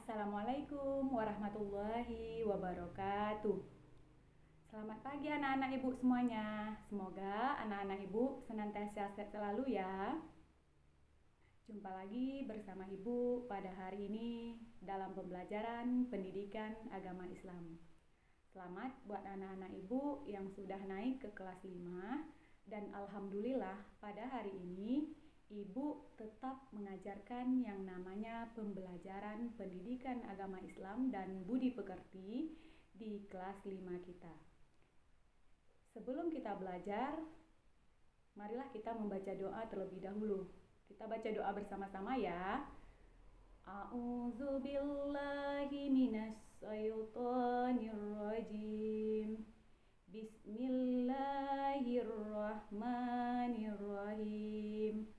Assalamualaikum warahmatullahi wabarakatuh. Selamat pagi anak-anak ibu semuanya. Semoga anak-anak ibu senantiasa sehat selalu ya. Jumpa lagi bersama ibu pada hari ini dalam pembelajaran pendidikan agama Islam. Selamat buat anak-anak ibu yang sudah naik ke kelas 5 dan alhamdulillah pada hari ini Ibu tetap mengajarkan yang namanya pembelajaran pendidikan agama Islam dan budi pekerti di kelas 5 kita. Sebelum kita belajar, marilah kita membaca doa terlebih dahulu. Kita baca doa bersama-sama ya. A'udzubillahi minasyaitonirrajim. Bismillahirrahmanirrahim.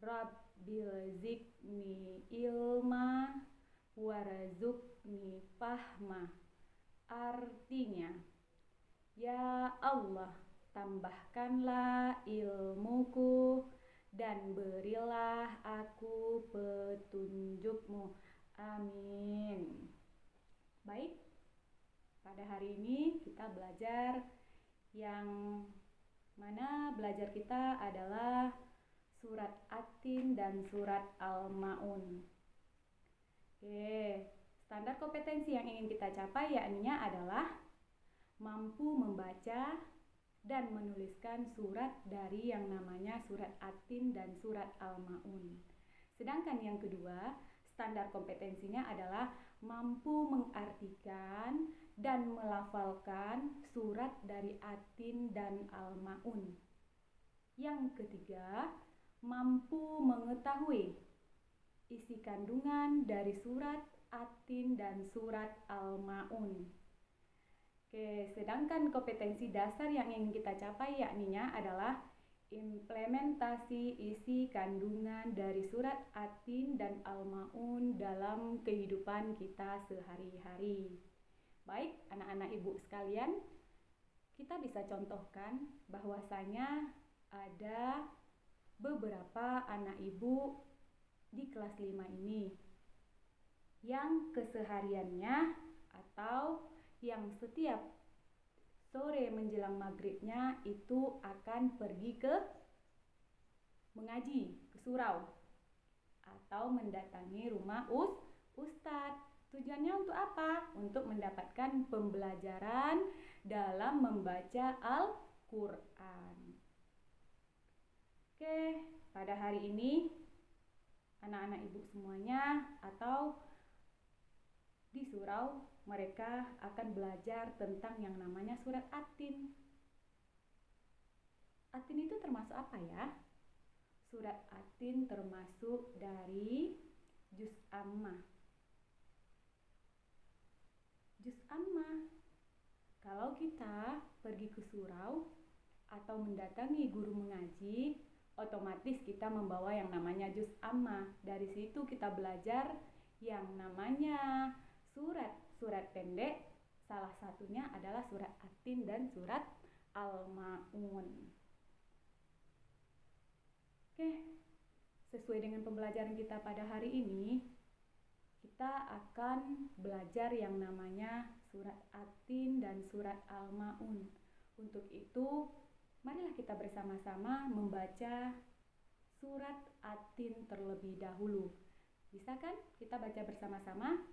Rabbil zikni ilma warzukni fahma. Artinya, ya Allah, tambahkanlah ilmuku dan berilah aku petunjukmu. Amin. Baik, pada hari ini kita belajar yang mana belajar kita adalah surat At-Tin dan surat Al-Ma'un. Oke, standar kompetensi yang ingin kita capai yakninya adalah mampu membaca dan menuliskan surat dari yang namanya surat At-Tin dan surat Al-Ma'un. Sedangkan yang kedua, standar kompetensinya adalah mampu mengartikan dan melafalkan surat dari At-Tin dan Al-Ma'un. Yang ketiga, mampu mengetahui isi kandungan dari surat At-Tin dan surat Al-Ma'un. Oke, sedangkan kompetensi dasar yang ingin kita capai yakninya adalah implementasi isi kandungan dari surat At-Tin dan Al-Ma'un dalam kehidupan kita sehari-hari. Baik, anak-anak ibu sekalian, kita bisa contohkan bahwasanya ada beberapa anak ibu di kelas 5 ini yang kesehariannya atau yang setiap sore menjelang maghribnya itu akan pergi ke mengaji, ke surau atau mendatangi rumah ustadz. Tujuannya untuk apa? Untuk mendapatkan pembelajaran dalam membaca Al-Quran. Oke, pada hari ini anak-anak ibu semuanya atau di surau mereka akan belajar tentang yang namanya surat At-Tin. At-Tin itu termasuk apa ya? Surat At-Tin termasuk dari Juz Ammah. Juz Ammah. Kalau kita pergi ke surau atau mendatangi guru mengaji, otomatis kita membawa yang namanya Juz Ammah. Dari situ kita belajar yang namanya surat pendek, salah satunya adalah surat At-Tin dan surat Al-Ma'un. Oke, sesuai dengan pembelajaran kita pada hari ini, kita akan belajar yang namanya surat At-Tin dan surat Al-Ma'un. Untuk itu, marilah kita bersama-sama membaca surat At-Tin terlebih dahulu. Bisa kan kita baca bersama-sama?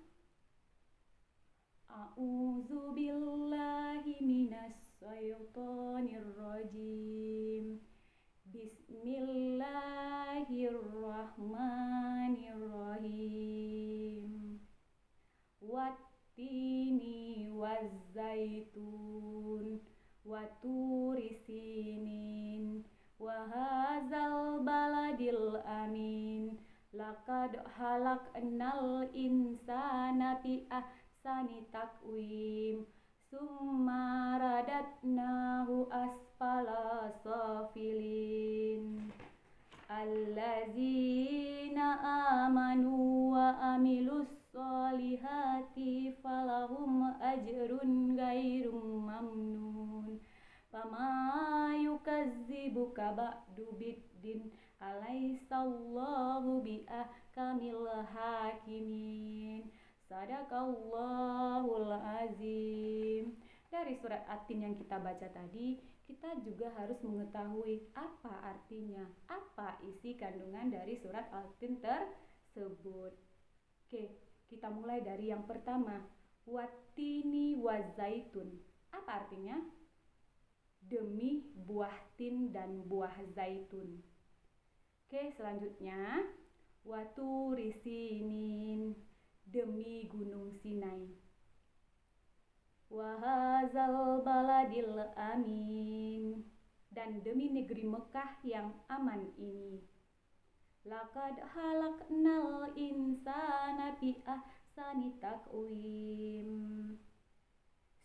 A'udzubillahi minasyaitonirrajim. Bismillahirrahmanirrahim. Wattini wazzaitun waturi sinin wa hadzal baladil amin. Laqad halaqnal insana fi ahsani taqwim. Summa radatnahu asfala safilin. Allazina amanu wa amilus solihati falahum ajrun gairum mamnun. Fama yukazzibuka ba'du biddin alaihissallahu bi'ahkamil hakimin. Sadaqallahul azim. Dari surat At-Tin yang kita baca tadi, kita juga harus mengetahui apa artinya, apa isi kandungan dari surat At-Tin tersebut. Oke, kita mulai dari yang pertama. Wattini wazaitun. Apa artinya? Demi buah tin dan buah zaitun. Oke, selanjutnya. Waturi Sinin. Demi gunung Sinai. Wahazal baladil amin. Dan demi negeri Mekah yang aman ini. Laqad halaknal insana fi ahsani taqwim.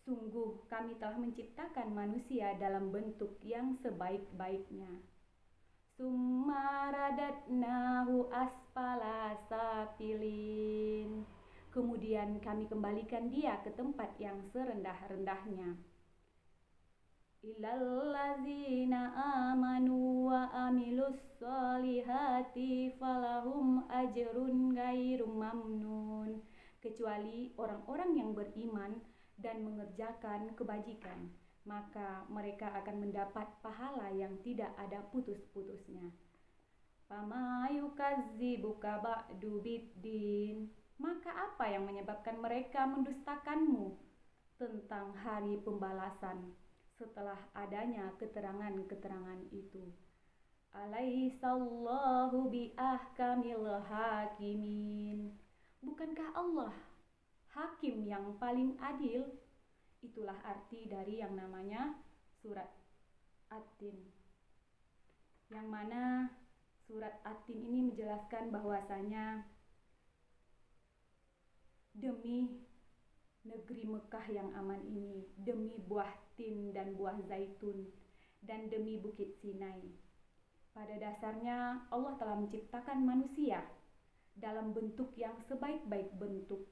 Sungguh kami telah menciptakan manusia dalam bentuk yang sebaik-baiknya. Summa radatnahu asfala safilin. Kemudian kami kembalikan dia ke tempat yang serendah-rendahnya. Illallazina amanu wa amilus solihati falahum ajrun ghairu mamnun. Kecuali orang-orang yang beriman dan mengerjakan kebajikan, maka mereka akan mendapat pahala yang tidak ada putus-putusnya. Fama yukazzibuka ba'du biddin. Maka apa yang menyebabkan mereka mendustakanmu tentang hari pembalasan setelah adanya keterangan-keterangan itu? Alaihissallahu biahkamil hakimin. Bukankah Allah hakim yang paling adil? Itulah arti dari yang namanya surat At-Tin. Yang mana surat At-Tin ini menjelaskan bahwasanya demi negeri Mekah yang aman ini, demi buah tin dan buah zaitun, dan demi bukit Sinai. Pada dasarnya Allah telah menciptakan manusia dalam bentuk yang sebaik-baik bentuk.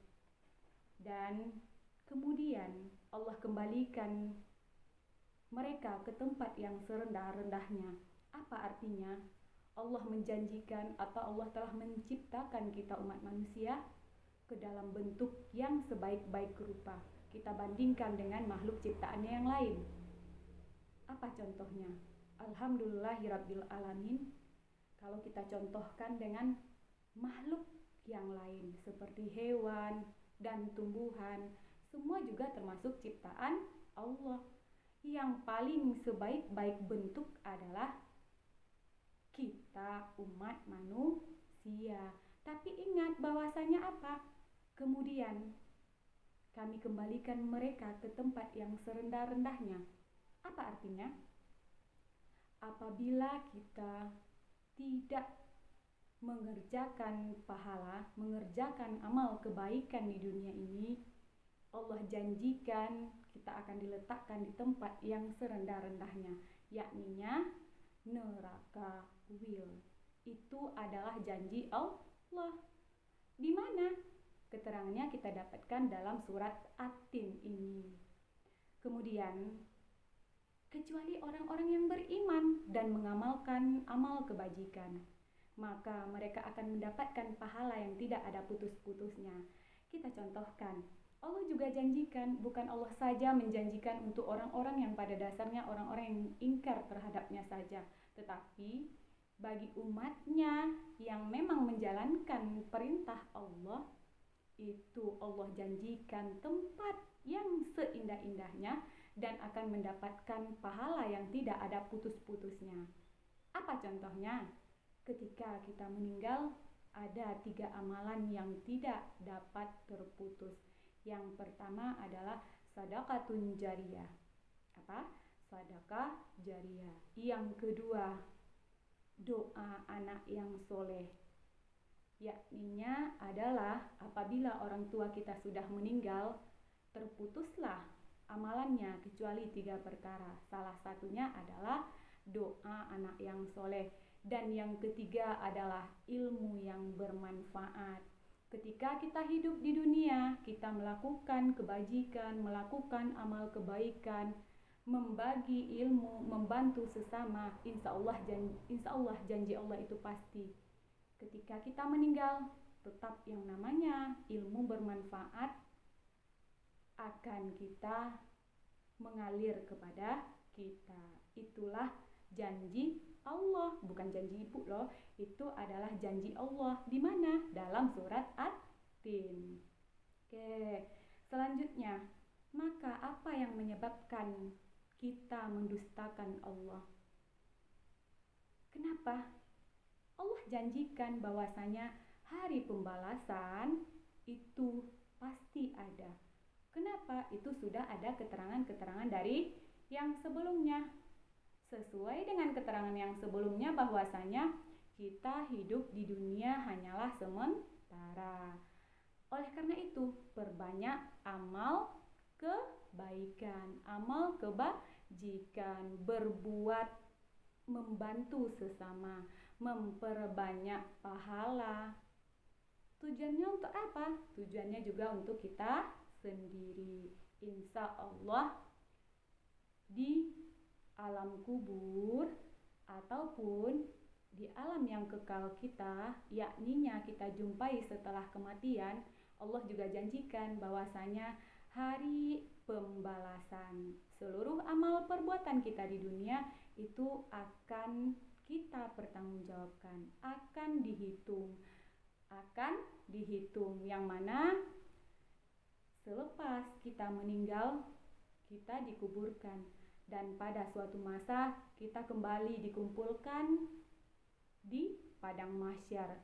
Dan kemudian Allah kembalikan mereka ke tempat yang serendah-rendahnya. Apa artinya? Allah menjanjikan atau Allah telah menciptakan kita umat manusia ke dalam bentuk yang sebaik-baik rupa. Kita bandingkan dengan makhluk ciptaannya yang lain. Apa contohnya? Alhamdulillahirabbil alamin. Kalau kita contohkan dengan makhluk yang lain seperti hewan dan tumbuhan, semua juga termasuk ciptaan Allah. Yang paling sebaik-baik bentuk adalah kita umat manusia. Tapi ingat bahwasanya apa? Kemudian kami kembalikan mereka ke tempat yang serendah-rendahnya. Apa artinya? Apabila kita tidak mengerjakan pahala, mengerjakan amal kebaikan di dunia ini, Allah janjikan kita akan diletakkan di tempat yang serendah-rendahnya, yakninya neraka wil. Itu adalah janji Allah. Di mana? Keterangannya kita dapatkan dalam surat At-Tin ini. Kemudian, kecuali orang-orang yang beriman dan mengamalkan amal kebajikan, maka mereka akan mendapatkan pahala yang tidak ada putus-putusnya. Kita contohkan, Allah juga janjikan, bukan Allah saja menjanjikan untuk orang-orang yang pada dasarnya orang-orang yang ingkar terhadapnya saja, tetapi bagi umatnya yang memang menjalankan perintah Allah, itu Allah janjikan tempat yang seindah-indahnya dan akan mendapatkan pahala yang tidak ada putus-putusnya. Apa contohnya? Ketika kita meninggal, ada 3 amalan yang tidak dapat terputus. Yang pertama adalah sadaqatun jariyah. Apa? Sedekah jariyah. Yang kedua, doa anak yang soleh. Yakninya adalah apabila orang tua kita sudah meninggal, terputuslah amalannya kecuali 3 perkara. Salah satunya adalah doa anak yang soleh. Dan yang ketiga adalah ilmu yang bermanfaat. Ketika kita hidup di dunia, kita melakukan kebajikan, melakukan amal kebaikan, membagi ilmu, membantu sesama, insya Allah janji Allah itu pasti. Ketika kita meninggal, tetap yang namanya ilmu bermanfaat akan kita mengalir kepada kita. Itulah janji Allah, bukan janji ibu loh. Itu adalah janji Allah. Di mana? Dalam surat At-Tin. Oke, selanjutnya, maka apa yang menyebabkan kita mendustakan Allah? Kenapa? Allah janjikan bahwasanya hari pembalasan itu pasti ada. Kenapa? Itu sudah ada keterangan-keterangan dari yang sebelumnya. Sesuai dengan keterangan yang sebelumnya bahwasanya kita hidup di dunia hanyalah sementara. Oleh karena itu, perbanyak amal kebaikan, amal kebajikan, berbuat, membantu sesama, memperbanyak pahala. Tujuannya untuk apa? Tujuannya juga untuk kita sendiri. Insya Allah di alam kubur ataupun di alam yang kekal kita, yakninya kita jumpai setelah kematian, Allah juga janjikan bahwasanya hari pembalasan seluruh amal perbuatan kita di dunia itu akan kita pertanggungjawabkan, akan dihitung yang mana selepas kita meninggal kita dikuburkan dan pada suatu masa kita kembali dikumpulkan di padang mahsyar.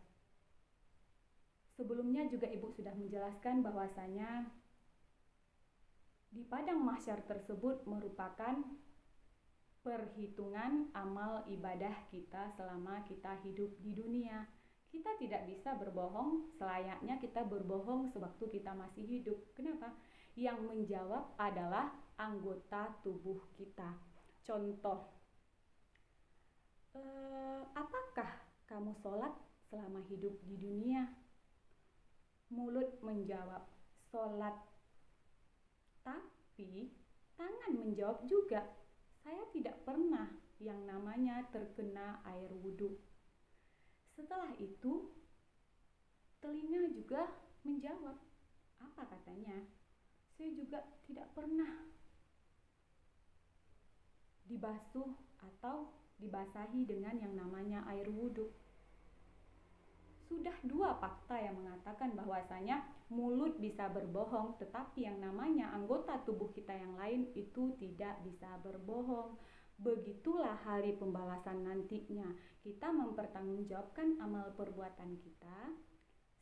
Sebelumnya juga ibu sudah menjelaskan bahwasanya di padang mahsyar tersebut merupakan perhitungan amal ibadah kita selama kita hidup di dunia. Kita tidak bisa berbohong selayaknya kita berbohong sewaktu kita masih hidup. Kenapa? Yang menjawab adalah anggota tubuh kita. Contoh, apakah kamu sholat selama hidup di dunia? Mulut menjawab sholat, tapi tangan menjawab juga, saya tidak pernah yang namanya terkena air wudhu. Setelah itu, telinga juga menjawab, apa katanya? Saya juga tidak pernah dibasuh atau dibasahi dengan yang namanya air wudhu. Sudah dua fakta yang mengatakan bahwasanya mulut bisa berbohong, tetapi yang namanya anggota tubuh kita yang lain itu tidak bisa berbohong. Begitulah hari pembalasan nantinya. Kita mempertanggungjawabkan amal perbuatan kita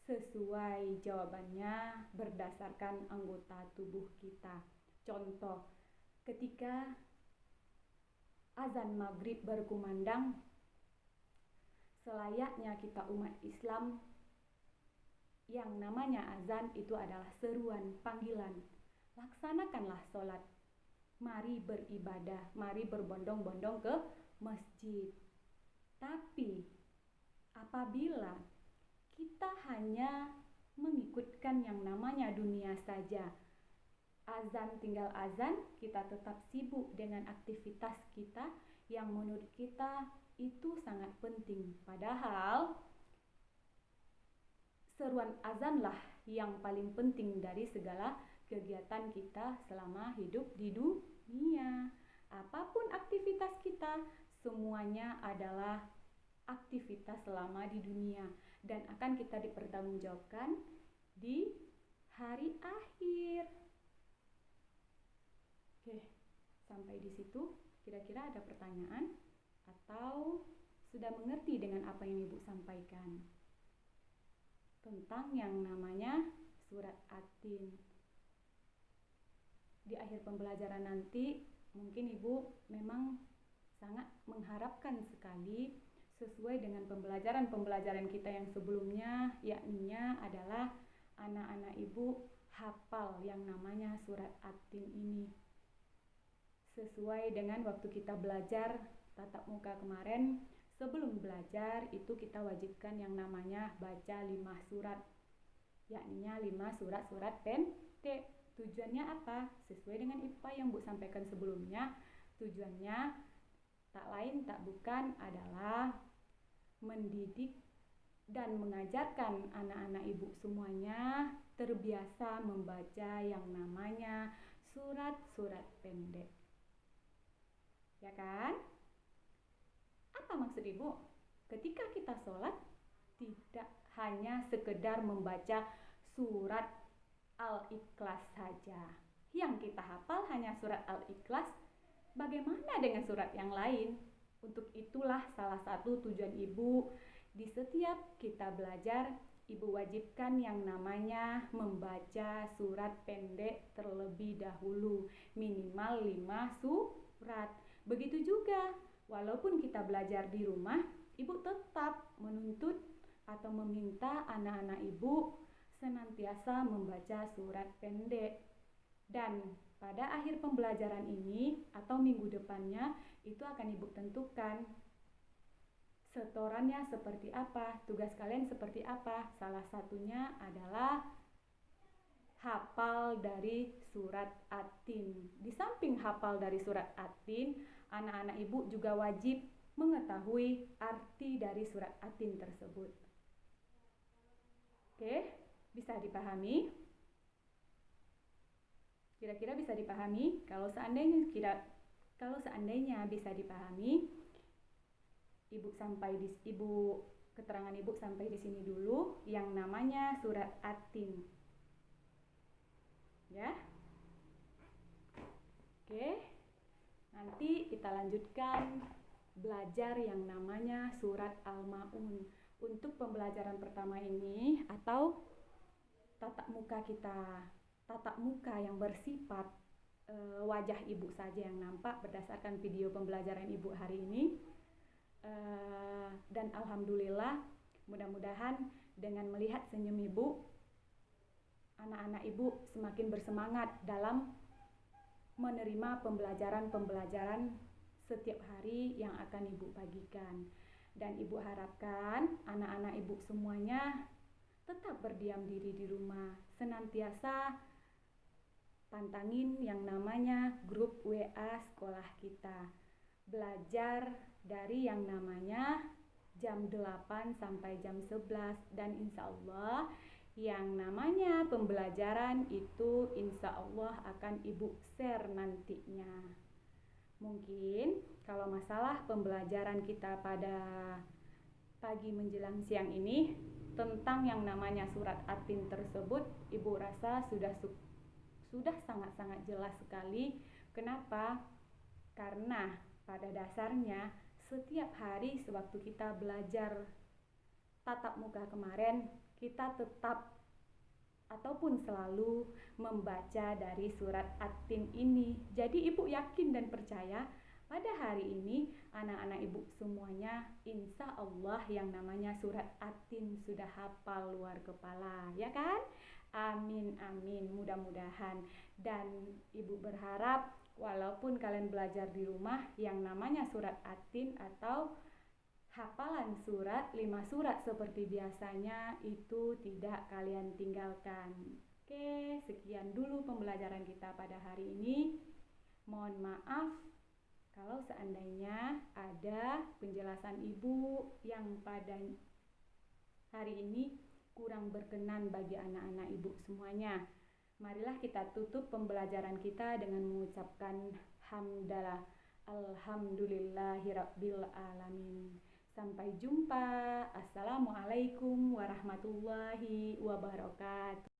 sesuai jawabannya berdasarkan anggota tubuh kita. Contoh, ketika azan maghrib berkumandang, selayaknya kita umat Islam yang namanya azan itu adalah seruan, panggilan. Laksanakanlah sholat. Mari beribadah, mari berbondong-bondong ke masjid. Tapi apabila kita hanya mengikutkan yang namanya dunia saja, azan tinggal azan, kita tetap sibuk dengan aktivitas kita yang menurut kita itu sangat penting. Padahal seruan azanlah yang paling penting dari segala kegiatan kita selama hidup di dunia. Apapun aktivitas kita, semuanya adalah aktivitas selama di dunia dan akan kita dipertanggungjawabkan di hari akhir. Oke, sampai di situ kira-kira ada pertanyaan atau sudah mengerti dengan apa yang Ibu sampaikan tentang yang namanya surat At-Tin. Di akhir pembelajaran nanti mungkin Ibu memang sangat mengharapkan sekali sesuai dengan pembelajaran kita yang sebelumnya, yakninya adalah anak-anak Ibu hafal yang namanya surat At-Tin ini. Sesuai dengan waktu kita belajar tatap muka kemarin, sebelum belajar itu kita wajibkan yang namanya baca 5 surat, yakninya 5 surat-surat pendek. Tujuannya apa? Sesuai dengan IPA yang Bu sampaikan sebelumnya, tujuannya tak lain tak bukan adalah mendidik dan mengajarkan anak-anak ibu semuanya terbiasa membaca yang namanya surat-surat pendek. Ya kan? Apa maksud ibu? Ketika kita sholat, tidak hanya sekedar membaca surat Al-Ikhlas saja. Yang kita hafal hanya surat Al-Ikhlas. Bagaimana dengan surat yang lain? Untuk itulah salah satu tujuan ibu di setiap kita belajar, ibu wajibkan yang namanya membaca surat pendek terlebih dahulu, minimal 5 surat. Begitu juga, walaupun kita belajar di rumah, ibu tetap menuntut atau meminta anak-anak ibu senantiasa membaca surat pendek. Dan pada akhir pembelajaran ini atau minggu depannya itu akan ibu tentukan setorannya seperti apa, tugas kalian seperti apa. Salah satunya adalah hafal dari surat At-Tin. Di samping hafal dari surat At-Tin, anak-anak ibu juga wajib mengetahui arti dari surat At-Tin tersebut. Oke, bisa dipahami? Kira-kira bisa dipahami? Kalau seandainya bisa dipahami, keterangan ibu sampai di sini dulu yang namanya surat At-Tin. Ya. Oke. Nanti kita lanjutkan belajar yang namanya surat Al-Maun. Untuk pembelajaran pertama ini atau tatap muka yang bersifat wajah ibu saja yang nampak berdasarkan video pembelajaran ibu hari ini. Dan alhamdulillah, mudah-mudahan dengan melihat senyum ibu, anak-anak ibu semakin bersemangat dalam menerima pembelajaran-pembelajaran setiap hari yang akan ibu bagikan. Dan ibu harapkan anak-anak ibu semuanya tetap berdiam diri di rumah, senantiasa pantangin yang namanya grup WA sekolah kita. Belajar dari yang namanya jam 8 sampai jam 11 dan insya Allah yang namanya pembelajaran itu insya Allah akan ibu share nantinya. Mungkin kalau masalah pembelajaran kita pada pagi menjelang siang ini tentang yang namanya surat At-Tin tersebut, ibu rasa sudah sangat-sangat jelas sekali. Kenapa? Karena pada dasarnya setiap hari sewaktu kita belajar tatap muka kemarin, kita tetap ataupun selalu membaca dari surat At-Tin ini. Jadi ibu yakin dan percaya pada hari ini anak-anak ibu semuanya insya Allah yang namanya surat At-Tin sudah hafal luar kepala, ya kan? Amin, amin, mudah-mudahan. Dan ibu berharap walaupun kalian belajar di rumah yang namanya surat At-Tin atau hafalan surat 5 surat seperti biasanya itu tidak kalian tinggalkan. Oke, sekian dulu pembelajaran kita pada hari ini. Mohon maaf kalau seandainya ada penjelasan ibu yang pada hari ini kurang berkenan bagi anak-anak ibu semuanya. Marilah kita tutup pembelajaran kita dengan mengucapkan hamdalah. Alhamdulillahirabbil alamin. Sampai jumpa. Assalamualaikum warahmatullahi wabarakatuh.